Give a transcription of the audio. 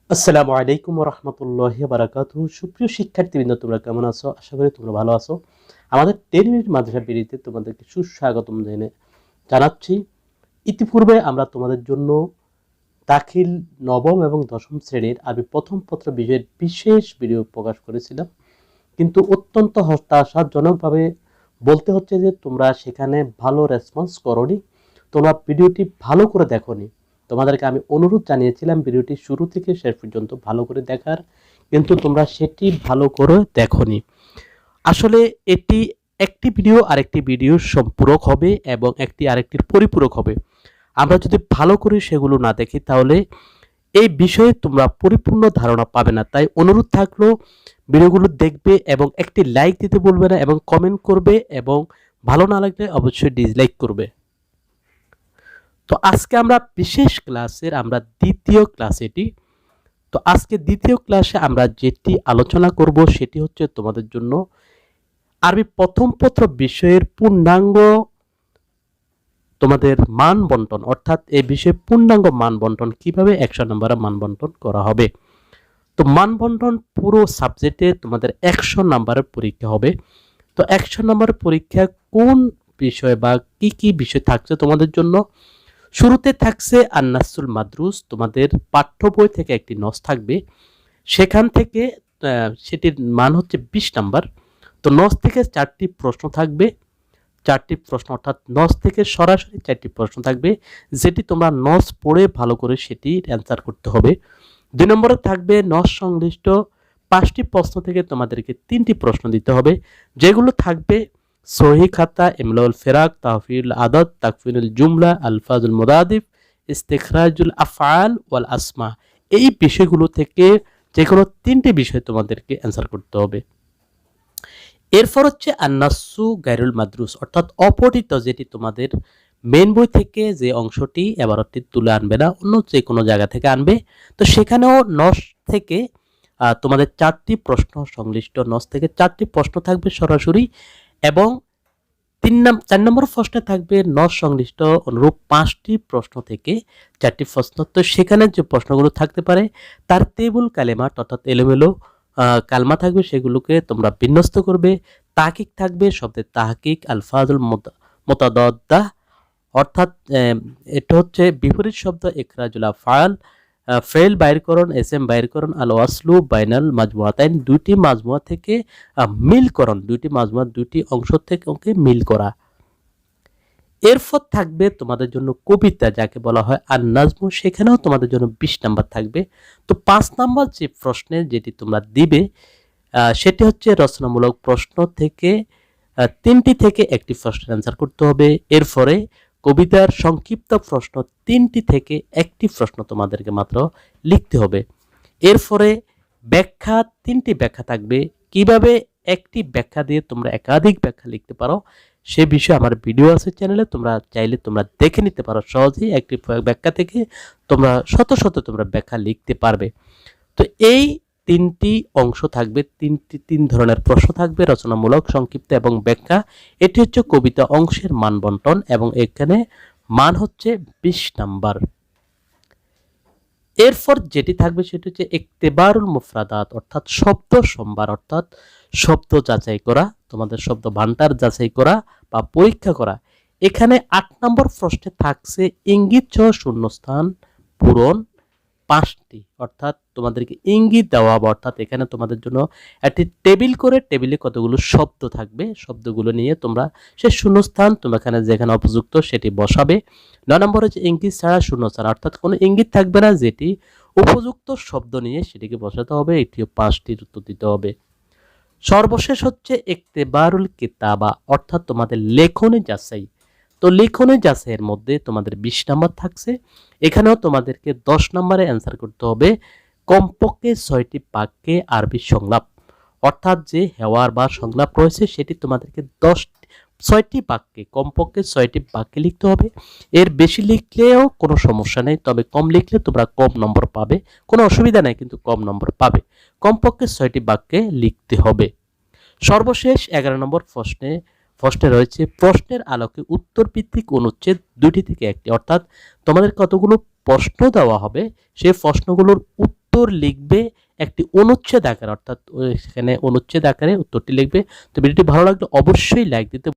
আসসালামু আলাইকুম ওয়া রাহমাতুল্লাহি ওয়া বারাকাতুহু। সুপ্রিয় শিক্ষার্থীবৃন্দ, তোমরা কেমন আছো? আশা করি তোমরা ভালো আছো। আমাদের 10 মিনিট মাদ্রাসা বিডিতে তোমাদেরকে সুস্বাগতম জানাচ্ছি। ইতিপূর্বে আমরা তোমাদের জন্য দাখিল নবম এবং দশম শ্রেণীর আরবি প্রথম পত্র বিষয়ের বিশেষ ভিডিও প্রকাশ করেছিলাম, কিন্তু অত্যন্ত হতাশাজনকভাবে বলতে হচ্ছে যে তোমরা সেখানে ভালো রেসপন্স করোনি, তোমরা ভিডিওটি ভালো করে দেখোনি। তোমাদেরকে আমি অনুরোধ জানিয়েছিলাম ভিডিওটি শুরু থেকে শেষ পর্যন্ত ভালো করে দেখার, কিন্তু তোমরা সেটি ভালো করে দেখোনি। আসলে এটি একটি ভিডিও আরেকটি ভিডিওর সম্পূরক হবে এবং একটি আরেকটির পরিপূরক হবে। আমরা যদি ভালো করে সেগুলো না দেখি তাহলে এই বিষয়ে তোমরা পরিপূর্ণ ধারণা পাবে না। তাই অনুরোধ থাকলো ভিডিওগুলো দেখবে এবং একটি লাইক দিতে বলবে না এবং কমেন্ট করবে, এবং ভালো না লাগলে অবশ্যই ডিসলাইক করবে। তো আজকে আমরা বিশেষ ক্লাসের দ্বিতীয় ক্লাস এটি। তো আজকে দ্বিতীয় ক্লাসে আমরা যেটি আলোচনা করব সেটি হচ্ছে তোমাদের জন্য আরবি প্রথম পত্র বিষয়ের পূর্ণাঙ্গ তোমাদের মান বন্টন, অর্থাৎ এই বিষয়ে পূর্ণাঙ্গ মান বন্টন কিভাবে 100 নম্বরে মান বন্টন করা হবে। তো মান বন্টন পুরো সাবজেক্টে তোমাদের 100 নম্বরের পরীক্ষা হবে। তো 100 নম্বরের পরীক্ষা কোন বিষয় বা কি কি বিষয় থাকছে তোমাদের জন্য? শুরুতে থাকছে আন্নাসুল মাদ্রুস, তোমাদের পাঠ্য বই থেকে একটি নস থাকবে, সেখান থেকে সেটির মান হচ্ছে 20 নাম্বার। তো নস থেকে 4টি প্রশ্ন থাকবে, 4টি প্রশ্ন অর্থাৎ নস থেকে সরাসরি 4টি প্রশ্ন থাকবে, যেটি তোমরা নস পড়ে ভালো করে সেটি অ্যান্সার করতে হবে। 2 নম্বরে থাকবে নস সংশ্লিষ্ট 5টি প্রশ্ন থেকে তোমাদেরকে 3টি প্রশ্ন দিতে হবে, যেগুলো থাকবে সহি খাতা, ইমলাউল ফিরাক, তাহফিল আদাদ, তাকফিনুল জুমলা, আলফাজুল মুরাদিফ, ইস্তিখরাজুল আফআল ওয়াল আসমা। এই বিষয়গুলো থেকে যে কোনো 3টি বিষয় তোমাদেরকে অ্যান্সার করতে হবে। এরপর হচ্ছে আন্নাসু গায়রুল মাদ্রুস, অর্থাৎ অপঠিত, যেটি তোমাদের মেন বই থেকে যে অংশটি এবারটি তুলে আনবে না, অন্য যে কোনো জায়গা থেকে আনবে। তো সেখানেও নস থেকে তোমাদের 4টি প্রশ্ন সংশ্লিষ্ট নস থেকে 4টি প্রশ্ন থাকবে সরাসরি, এবং 4 নম্বর প্রশ্নে থাকবে নস সংশ্লিষ্ট অনুরূপ 5টি প্রশ্ন থেকে 4টি প্রশ্ন। তো সেখানে যে প্রশ্নগুলো থাকতে পারে তার তেবুল কালেমাত, অর্থাৎ এলোমেলো কালমা থাকবে, সেগুলোকে তোমরা বিন্যস্ত করবে। তাহকিক থাকবে, শব্দের তাহকিক, আলফাজুল মুতাদাদ্দাহ, অর্থাৎ এটা হচ্ছে বিপরীত শব্দ, ইখরাজুল আফআল, ফেল বাইরকরণ, এসএম বাইরকরণ, আল ওয়াসলু বাইনাল মাজমুআতাইন, দুইটি মাজমুআ থেকে মিলকরণ, দুইটি মাজমুআ দুইটি অংশ থেকে মিল করা। এরপর থাকবে তোমাদের জন্য কবিতা, যাকে বলা হয় আর নাজমু, সেখানেও তোমাদের জন্য 20 নাম্বার থাকবে। তো 5 নাম্বার যে প্রশ্নে যেটি তোমরা দিবে সেটি হচ্ছে রচনামূলক প্রশ্ন থেকে 3টি থেকে একটি প্রশ্নের অ্যান্সার করতে হবে। এরপরে কবিতার সংক্ষিপ্ত প্রশ্ন 3টি থেকে একটি প্রশ্ন তোমাদেরকে মাত্র লিখতে হবে। এরপরে ব্যাখ্যা 3টি ব্যাখ্যা থাকবে, কিভাবে একটি ব্যাখ্যা দিয়ে তোমরা একাধিক ব্যাখ্যা লিখতে পারো সে বিষয়ে আমার ভিডিও আছে চ্যানেলে, তোমরা চাইলে তোমরা দেখে নিতে পারো। সহজেই একটি ব্যাখ্যা থেকে তোমরা শত শত তোমরা ব্যাখ্যা লিখতে পারবে। তো এই 3টি অংশ থাকবে, 3 ধরনের প্রশ্ন থাকবে, রচনামূলক, সংক্ষিপ্ত এবং ব্যাখ্যা। এটি হচ্ছে কবিতা অংশের মান বন্টন, এবং এখানে মান হচ্ছে 20 নাম্বার। এরপর যেটি থাকবে সেটি হচ্ছে ইক্তেবারুল মুফরাদাত, অর্থাৎ শব্দ সম্ভার, অর্থাৎ শব্দ যাচাই করা, তোমাদের শব্দ ভান্ডার যাচাই করা বা পরীক্ষা করা। এখানে 8 নম্বর প্রশ্নে থাকছে ইঙ্গিত সহ শূন্যস্থান পূরণ 5টি, অর্থাৎ তোমাদেরকে ইঙ্গিত দেওয়া হবে, অর্থাৎ এখানে তোমাদের জন্য একটি টেবিল করে, টেবিলে কতগুলো শব্দ থাকবে, শব্দগুলো নিয়ে তোমরা সে শূন্যস্থান তোমরা এখানে যেখানে উপযুক্ত সেটি বসাবে। 9 নম্বর হচ্ছে ইঙ্গিত ছাড়া শূন্যস্থান, অর্থাৎ কোনো ইঙ্গিত থাকবে না, যেটি উপযুক্ত শব্দ নিয়ে সেটিকে বসাতে হবে। এটিও 5টির উত্তর দিতে হবে। সর্বশেষ হচ্ছে ইক্তেবারুল কিতাবা, অর্থাৎ তোমাদের লেখনী যাচাই। তো লেখনী যাচাইয়ের মধ্যে তোমাদের 20 নাম্বার থাকছে, এখানেও তোমাদেরকে 10 নম্বরে অ্যান্সার করতে হবে কমপক্ষে 6টি বাক্যে আরবি সংলাপ, অর্থাৎ যে হেওয়ার বা সংলাপ রয়েছে সেটি তোমাদেরকে 6টি বাক্যে, কমপক্ষে 6টি বাক্যে লিখতে হবে। এর বেশি লিখলেও কোনো সমস্যা নেই, তবে কম লিখলে তোমরা কম নম্বর পাবে, কোনো অসুবিধা নেই, কিন্তু কম নম্বর পাবে। কমপক্ষে 6টি বাক্যে লিখতে হবে। সর্বশেষ 11 নম্বর প্রশ্নে রয়েছে প্রশ্নের আলোকে উত্তর ভিত্তিক অনুচ্ছেদ 2টি থেকে 1টি, অর্থাৎ তোমাদের কতগুলো প্রশ্ন দেওয়া হবে সেই প্রশ্নগুলোর উত্তর উত্তর লিখবে একটি অনুচ্ছেদ আকারে, অর্থাৎ সেখানে অনুচ্ছেদ আকারে উত্তরটি লিখবে। তো ভিডিওটি ভালো লাগলে অবশ্যই লাইক দিতে